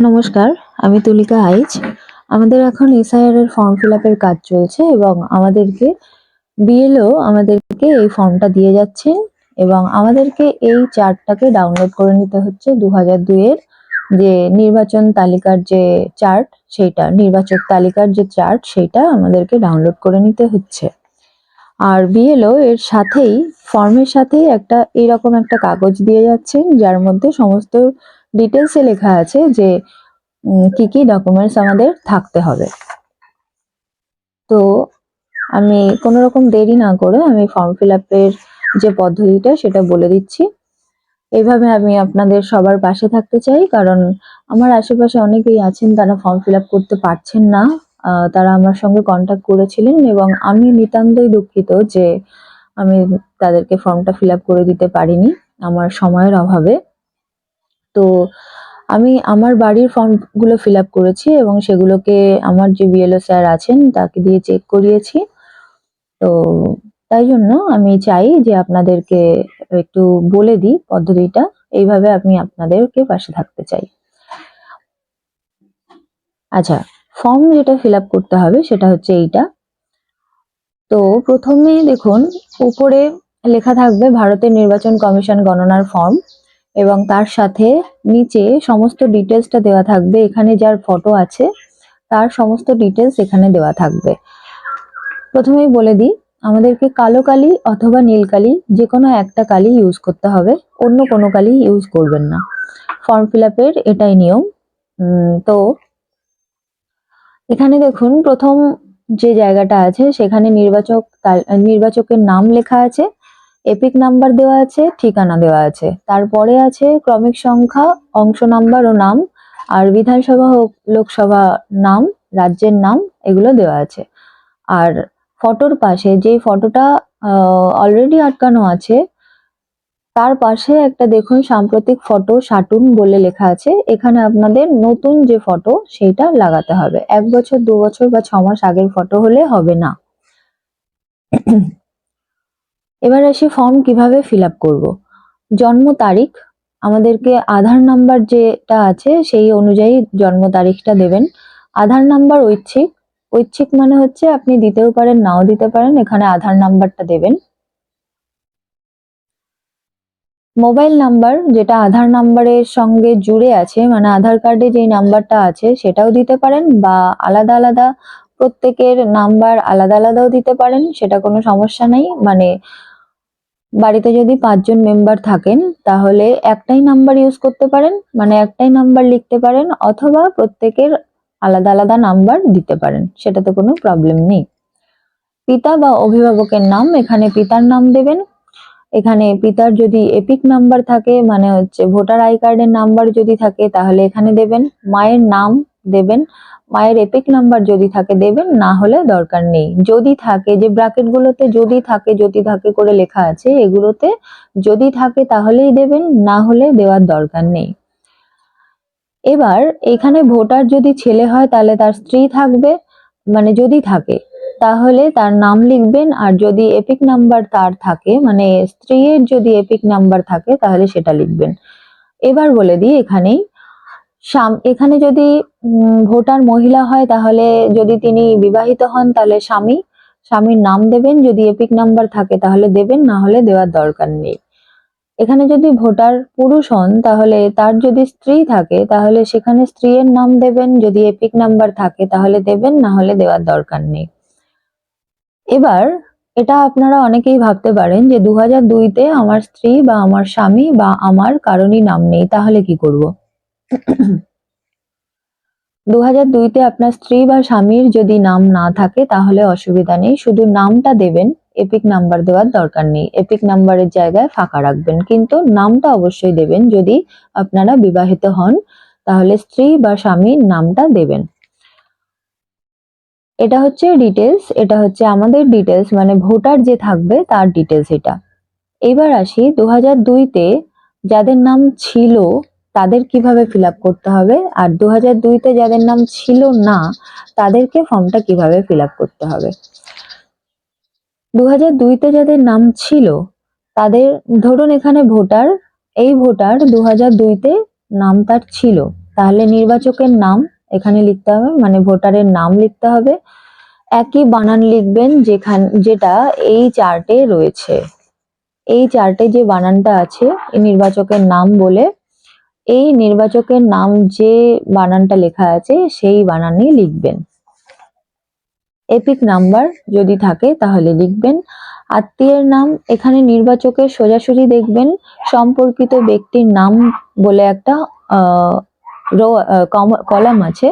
নমস্কার, আমি তুলিকা আইচ। আমাদের এখন এসআইআর এর ফর্ম ফিল আপের কাজ চলছে এবং বিএলও আমাদেরকে এই ফর্মটা দিয়ে যাচ্ছেন এবং আমাদেরকে এই চার্টটাকে ডাউনলোড করে নিতে হচ্ছে 2002 এর যে নির্বাচন তালিকার যে চার্ট, সেইটা নির্বাচক তালিকার যে চার্ট সেইটা আমাদেরকে ডাউনলোড করে নিতে হচ্ছে। আর বিএলও এর সাথেই ফর্মের সাথেই এইরকম একটা কাগজ দিয়ে যাচ্ছেন, যার মধ্যে সমস্ত ডিটেলসে লেখা আছে যে কি কি ডকুমেন্টস আমাদের থাকতে হবে। তো আমি কোনো রকম দেরি না করে আমি ফর্ম ফিল আপের যে পদ্ধতিটা সেটা বলে দিচ্ছি। এইভাবে আমি আপনাদের সবার পাশে থাকতে চাই, কারণ আমার আশেপাশে অনেকেই আছেন তারা ফর্ম ফিল আপ করতে পারছেন না। তারা আমার সঙ্গে কন্ট্যাক্ট করেছিলেন এবং আমি নিতান্তই দুঃখিত যে আমি তাদেরকে ফর্মটা ফিল আপ করে দিতে পারিনি আমার সময়ের অভাবে। তো আমি আমার বাড়ির ফর্মগুলো ফিল আপ করেছি এবং সেগুলোকে আমার যে বিএলও স্যার আছেন তাকে দিয়ে চেক করিয়েছি। তো তাই জন্য আমি চাই যে আপনাদেরকে একটু বলে দিই পদ্ধতিটা। এইভাবে আমি আপনাদেরকে পাশে থাকতে চাই। আচ্ছা, ফর্ম যেটা ফিল আপ করতে হবে সেটা হচ্ছে এইটা। তো প্রথমে দেখুন, উপরে লেখা থাকবে ভারতের নির্বাচন কমিশন গণনার ফর্ম এবং তার সাথে নিচে সমস্ত ডিটেলসটা দেওয়া থাকবে। এখানে যার ফটো আছে তার সমস্ত ডিটেলস এখানে দেওয়া থাকবে। প্রথমেই বলে দিই, আমাদেরকে কালো কালি অথবা নীল কালি যে কোনো একটা কালি ইউজ করতে হবে, অন্য কোনো কালি ইউজ করবেন না। ফর্ম ফিল আপের এটাই নিয়ম। তো এখানে দেখুন, প্রথম যে জায়গাটা আছে সেখানে নির্বাচকের নাম লেখা আছে, এপিক নাম্বার দেওয়া আছে, ঠিকানা দেওয়া আছে। তারপরে আছে ক্রমিক সংখ্যা, অংশ নাম্বার ও নাম, আর বিধানসভা হোক লোকসভা নাম, রাজ্যের নাম, এগুলো দেওয়া আছে। আর ফটোর পাশে যে ফটোটা অলরেডি আটকানো আছে তার পাশে একটা দেখুন সাম্প্রতিক ফটো সাটুন বলে লেখা আছে। এখানে আপনাদের নতুন যে ফটো সেইটা লাগাতে হবে। 1 বছর 2 বছর বা 6 মাস আগের ফটো হলে হবে না। এবার আসি ফর্ম কিভাবে ফিল আপ করবো। জন্ম তারিখ, আমাদেরকে আধার নাম্বার যেটা আছে সেই অনুযায়ী জন্ম তারিখটা দেবেন। আধার নাম্বার ঐচ্ছিক, ঐচ্ছিক মানে হচ্ছে আপনি দিতেও পারেন নাও দিতে পারেন, এখানে আধার নাম্বারটা দেবেন। মোবাইল নাম্বার, যেটা আধার নাম্বারের সঙ্গে জুড়ে আছে, মানে আধার কার্ডে যেই নাম্বারটা আছে সেটাও দিতে পারেন, বা আলাদা আলাদা প্রত্যেকের নাম্বার আলাদা আলাদাও দিতে পারেন, সেটা কোনো সমস্যা নেই। মানে বাড়িতে যদি 5 জন মেম্বার থাকেন তাহলে একটাই নাম্বার ইউজ করতে পারেন, মানে একটাই নাম্বার লিখতে পারেন, অথবা প্রত্যেকের আলাদা আলাদা নাম্বার দিতে পারেন, সেটাতে কোনো প্রবলেম নেই। পিতা বা অভিভাবকের নাম, এখানে পিতার নাম দেবেন। এখানে পিতার যদি এপিক নাম্বার থাকে, মানে হচ্ছে ভোটার আই কার্ডের নাম্বার যদি থাকে তাহলে এখানে দেবেন। মায়ের নাম দেবেন, মায়ের এপিক নাম্বার যদি থাকে দেবেন, না হলে দরকার নেই। যদি থাকে, যে ব্র্যাকেট গুলোতে যদি থাকে করে লেখা আছে, এগুলোতে যদি থাকে তাহলেই দেবেন, না হলে দেওয়ার দরকার নেই। এবার এখানে ভোটার যদি ছেলে হয় তাহলে তার স্ত্রী থাকবে, মানে যদি থাকে তাহলে তার নাম লিখবেন, আর যদি এপিক নাম্বার তার থাকে, মানে স্ত্রীর যদি এপিক নাম্বার থাকে তাহলে সেটা লিখবেন। এবার বলে দিই, এখানে যদি ভোটার মহিলা হয় তাহলে, যদি তিনি বিবাহিত হন তাহলে স্বামীর নাম দেবেন, যদি এপিক নাম্বার থাকে তাহলে দেবেন, না হলে দেওয়ার দরকার নেই। এখানে যদি ভোটার পুরুষ হন তাহলে তার যদি স্ত্রী থাকে তাহলে সেখানে স্ত্রীর নাম দেবেন, যদি এপিক নাম্বার থাকে তাহলে দেবেন, না হলে দেওয়ার দরকার নেই। এবার এটা আপনারা অনেকেই ভাবতে পারেন যে 2002-তে আমার স্ত্রী বা আমার স্বামী বা আমার কারোরই নাম নেই, তাহলে কি করব। 2002-তে আপনার স্ত্রী বা স্বামীর যদি নাম না থাকে তাহলে অসুবিধা নেই, শুধু নামটা দেবেন, এপিক নাম্বার দেওয়ার দরকার নেই। এপিক নাম্বারের জায়গায় ফাঁকা রাখবেন, কিন্তু নামটা অবশ্যই দেবেন। যদি আপনারা বিবাহিত হন তাহলে স্ত্রী বা স্বামীর নামটা দেবেন। এটা হচ্ছে ডিটেলস, এটা হচ্ছে আমাদের ডিটেলস, মানে ভোটার যে থাকবে তার ডিটেলস এটা। এবার আসি 2002-তে যাদের নাম ছিল তাদের কিভাবে ফিল আপ করতে হবে, আর 2002-তে যাদের নাম ছিল না তাদেরকে ফর্মটা কিভাবে ফিল আপ করতে হবে। 2002-তে যাদের নাম ছিল তাদের, ধরুন এখানে ভোটার, এই ভোটার 2002-তে নাম তার ছিল, তাহলে নির্বাচকের নাম এখানে লিখতে হবে, মানে ভোটারের নাম লিখতে হবে। একই বানান লিখবেন যেটা এই চার্টে রয়েছে। এই চার্টে যে বানানটা আছে এই নির্বাচকের নাম বলে, এই নির্বাচকের নাম যে বানানটা লেখা আছে সেই বানানই লিখবেন। এপিক নাম্বার যদি থাকে তাহলে লিখবেন। আত্মীয়ের নাম এখানে নির্বাচকের সোজাসুজি দেখবেন সম্পর্কিত ব্যক্তির নাম বলে একটা কলাম আছে,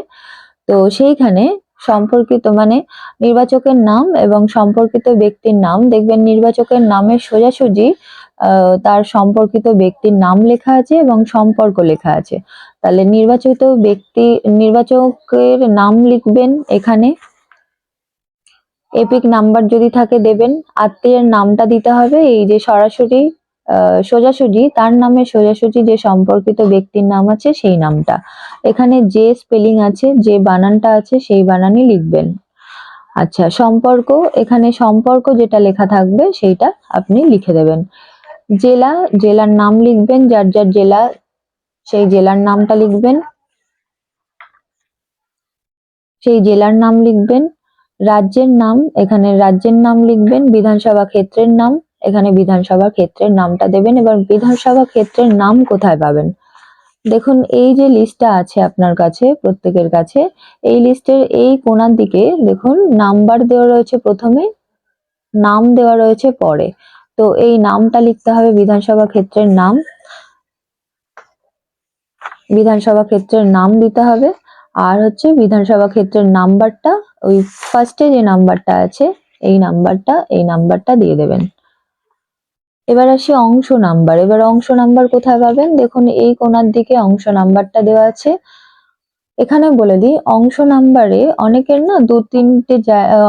তো সেইখানে সম্পর্কিত মানে নির্বাচকের নাম এবং সম্পর্কিত ব্যক্তির নাম দেখবেন নির্বাচকের নামের সোজাসুজি তার সম্পর্কিত ব্যক্তির নাম লেখা আছে এবং সম্পর্ক লেখা আছে। তাহলে নির্বাচকের নাম লিখবেন এখানে। এপিক নাম্বার যদি থাকে দেবেন। আত্মীয়ের নামটা দিতে হবে এই যে সরাসরি সোজাসুজি তার নামে সোজাসুজি যে সম্পর্কিত ব্যক্তির নাম আছে সেই নামটা। এখানে যে স্পেলিং আছে যে বানানটা আছে সেই বানানই লিখবেন। আচ্ছা, সম্পর্ক এখানে সম্পর্ক যেটা লেখা থাকবে সেইটা আপনি লিখে দেবেন। জেলা, জেলার নাম লিখবেন, যার যার জেলা সেই জেলার নামটা লিখবেন, সেই জেলার নাম লিখবেন। রাজ্যের নাম এখানে রাজ্যের নাম লিখবেন। বিধানসভা ক্ষেত্রের নাম এখানে বিধানসভা ক্ষেত্রের নামটা দেবেন। এবার বিধানসভা ক্ষেত্রের নাম কোথায় পাবেন? দেখুন এই যে লিস্টটা আছে আপনার কাছে প্রত্যেকের কাছে, এই লিস্টের এই কোণার দিকে দেখুন নাম্বার দেওয়া রয়েছে প্রথমে, নাম দেওয়া রয়েছে পরে। তো এই নামটা লিখতে হবে বিধানসভা ক্ষেত্রের নাম, বিধানসভা ক্ষেত্রের নাম দিতে হবে। আর হচ্ছে বিধানসভা ক্ষেত্রের নাম্বারটা ওই ফার্স্টে যে নাম্বারটা আছে এই নাম্বারটা দিয়ে দেবেন। এবার আসি অংশ নাম্বার। এবার অংশ নাম্বার কোথায় পাবেন? দেখুন এই কোণার দিকে অংশ নাম্বারটা দেওয়া আছে। এখানে বলে দিই অংশ নাম্বারে অনেকের না দু তিনটে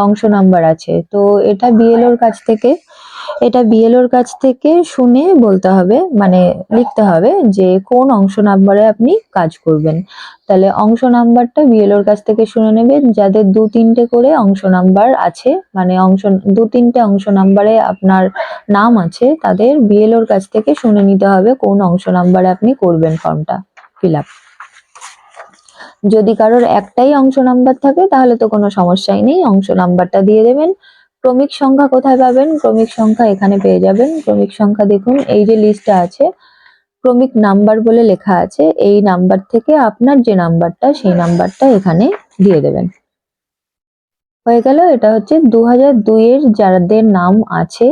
অংশ নাম্বার আছে, তো এটা বিএলওর কাছ থেকে শুনে বলতে হবে, মানে লিখতে হবে যে কোন অংশ নাম্বারে আপনি কাজ করবেন। তাহলে অংশ নাম্বারটা বিএলওর কাছ থেকে শুনে নেবেন। যাদের দু তিনটে করে অংশ নাম্বার আছে, মানে দু তিনটে অংশ নাম্বারে আপনার নাম আছে, তাদের বিএলওর কাছ থেকে শুনে নিতে হবে কোন অংশ নাম্বারে আপনি করবেন ফর্মটা ফিল আপ। যদি কারোর একটাই অংশ নাম্বার থাকে তাহলে তো কোনো সমস্যাই নেই, অংশ নাম্বারটা দিয়ে দেবেন। ক্রমিক সংখ্যা কোথায় পাবেন? ক্রমিক সংখ্যা এখানে পেয়ে যাবেন। ক্রমিক সংখ্যা দেখুন এই যে লিস্টটা আছে ক্রমিক নাম্বার বলে লেখা আছে, এই নাম্বার থেকে আপনার যে নাম্বারটা সেই নাম্বারটা এখানে দিয়ে দেবেন। হয়ে গেল। এটা হচ্ছে 2002 এর যাদের নাম আছে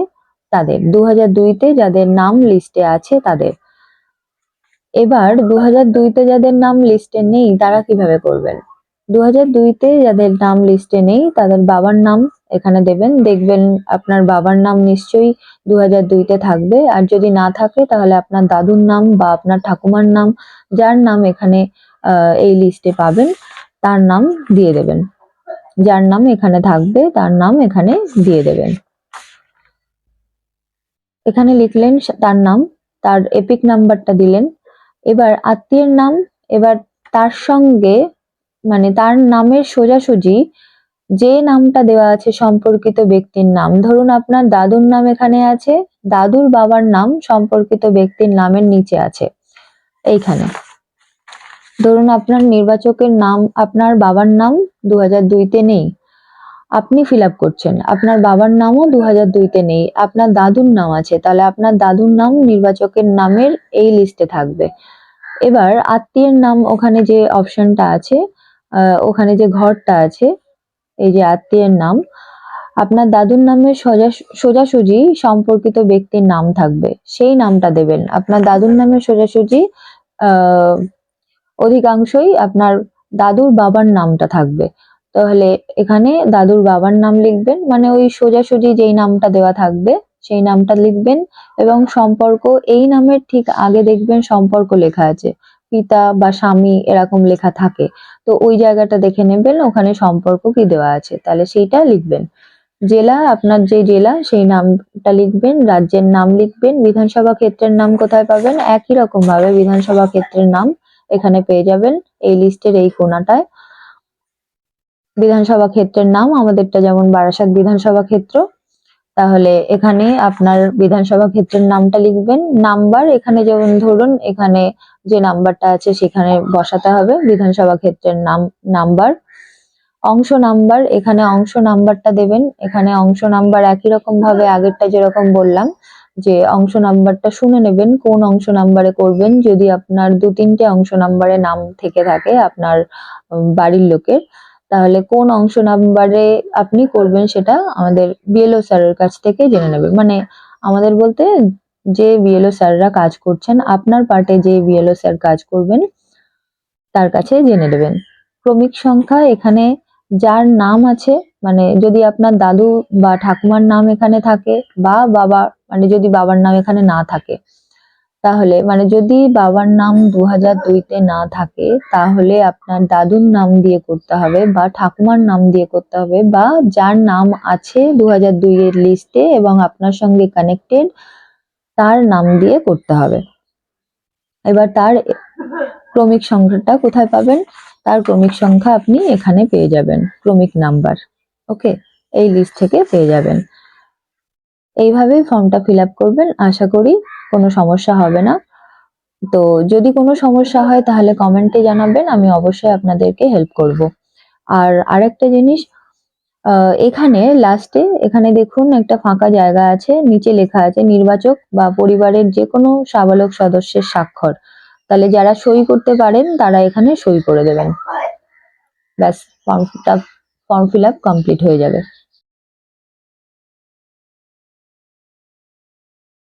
তাদের, 2002-তে যাদের নাম লিস্টে আছে তাদের। এবার 2002-তে যাদের নাম লিস্টে নেই তারা কিভাবে করবেন? 2002-তে যাদের নাম লিস্টে নেই তাদের বাবার নাম এখানে দেবেন। দেখবেন আপনার বাবার নাম নিশ্চয়ই 2002-তে থাকবে, আর যদি না থাকে তাহলে আপনার দাদুর নাম বা আপনার ঠাকুমার নাম, যার নাম এখানে এই লিস্টে পাবেন তার নাম দিয়ে দেবেন। যার নাম এখানে থাকবে তার নাম এখানে দিয়ে দেবেন। এখানে লিখলেন তার নাম, তার এপিক নাম্বারটা দিলেন। এবার আত্মীয়ের নাম, এবার তার সঙ্গে মানে তার নামের সোজাসুজি যে নামটা দেওয়া আছে সম্পর্কিত ব্যক্তির নাম, ধরুন আপনার দাদুর নাম এখানে আছে, দাদুর বাবার নাম সম্পর্কিত ব্যক্তির নামের নিচে আছে এইখানে। ধরুন আপনার নির্বাচকের নাম, আপনার বাবার নাম 2002-তে নেই, আপনি ফিল আপ করছেন, আপনার বাবার নামও 2002-তে নেই, আপনার দাদুর নাম আছে, তাহলে আপনার দাদুর নাম নির্বাচকের নামের এই লিস্টে থাকবে। এবার আত্মীয়ের নাম ওখানে যে অপশনটা আছে, ওখানে যে ঘরটা আছে এই যে আত্মীয়ের নাম, আপনার দাদুর নামের সোজাসুজি সম্পর্কিত ব্যক্তির নাম থাকবে, সেই নামটা দেবেন। আপনার দাদুর নামের সোজাসুজি অধিকাংশই আপনার দাদুর বাবার নামটা থাকবে, তাহলে এখানে দাদুর বাবার নাম লিখবেন, মানে ওই সোজাসুজি যেই নামটা দেওয়া থাকবে সেই নামটা লিখবেন। এবং সম্পর্ক, এই নামের ঠিক আগে দেখবেন সম্পর্ক লেখা আছে, পিতা বা স্বামী এরকম লেখা থাকে, তো ওই জায়গাটা দেখে নেবেন ওখানে সম্পর্ক কি দেওয়া আছে, তাহলে সেইটা লিখবেন। জেলা, আপনার যে জেলা সেই নামটা লিখবেন। রাজ্যের নাম লিখবেন। বিধানসভা ক্ষেত্রের নাম কোথায় পাবেন? একই রকম ভাবে বিধানসভা ক্ষেত্রের নাম এখানে পেয়ে যাবেন এই লিস্টের এই কোণাটায়। বিধানসভা ক্ষেত্রের নাম আমাদেরটা যেমন বারাসাত বিধানসভা ক্ষেত্র, তাহলে এখানে আপনার বিধানসভা ক্ষেত্রের নামটা লিখবেন, নাম্বার এখানে যেমন ধরুন এখানে যে নাম্বারটা আছে সেখানে বসাতে হবে বিধানসভা ক্ষেত্রের নাম্বার। অংশ নাম্বার, এখানে অংশ নাম্বারটা দেবেন, এখানে অংশ নাম্বার একই রকম ভাবে আগেরটা যেরকম বললাম যে অংশ নাম্বারটা শুনে নেবেন কোন অংশ নাম্বারে করবেন। যদি আপনার 2-3টে অংশ নাম্বারে নাম থেকে থাকে আপনার বাড়ির লোকের, তাহলে কোন অংশ নাম্বারে আপনি করবেন সেটা আমাদের বিএলও স্যারের কাছ থেকে জেনে নেবেন। মানে আমাদের বলতে যে বিএলও স্যাররা কাজ করছেন, আপনার পার্টে যে বিএলও স্যার কাজ করবেন তার কাছে জেনে নেবেন। ক্রমিক সংখ্যা এখানে যার নাম আছে, মানে যদি আপনার দাদু বা ঠাকুমার নাম এখানে থাকে বা বাবা, মানে যদি বাবার নাম এখানে না থাকে, তাহলে মানে যদি বাবার নাম 2002-তে না থাকে তাহলে আপনার দাদুর নাম দিয়ে করতে হবে বা ঠাকুমার নাম দিয়ে করতে হবে, বা যার নাম আছে 2002 এর লিস্টে এবং আপনার সঙ্গে কানেক্টেড তার নাম দিয়ে করতে হবে। এবার তার ক্রমিক সংখ্যাটা কোথায় পাবেন? তার ক্রমিক সংখ্যা আপনি এখানে পেয়ে যাবেন, ক্রমিক নাম্বার। ওকে, এই লিস্ট থেকে পেয়ে যাবেন। এইভাবেই ফর্মটা ফিল আপ করবেন, আশা করি কোনো সমস্যা হবে না। তো যদি কোনো সমস্যা হয় তাহলে কমেন্টে জানাবেন, আমি অবশ্যই আপনাদেরকে হেল্প করব। আর আরেকটা জিনিস, এখানে লাস্টে এখানে দেখুন একটা ফাঁকা জায়গা আছে, নিচে লেখা আছে নির্বাচক বা পরিবারের যে কোনো সাবালক সদস্যের স্বাক্ষর। তাহলে যারা সই করতে পারেন তারা এখানে সই করে দেবেন, ব্যাস ফর্ম ফিল আপ কমপ্লিট হয়ে যাবে।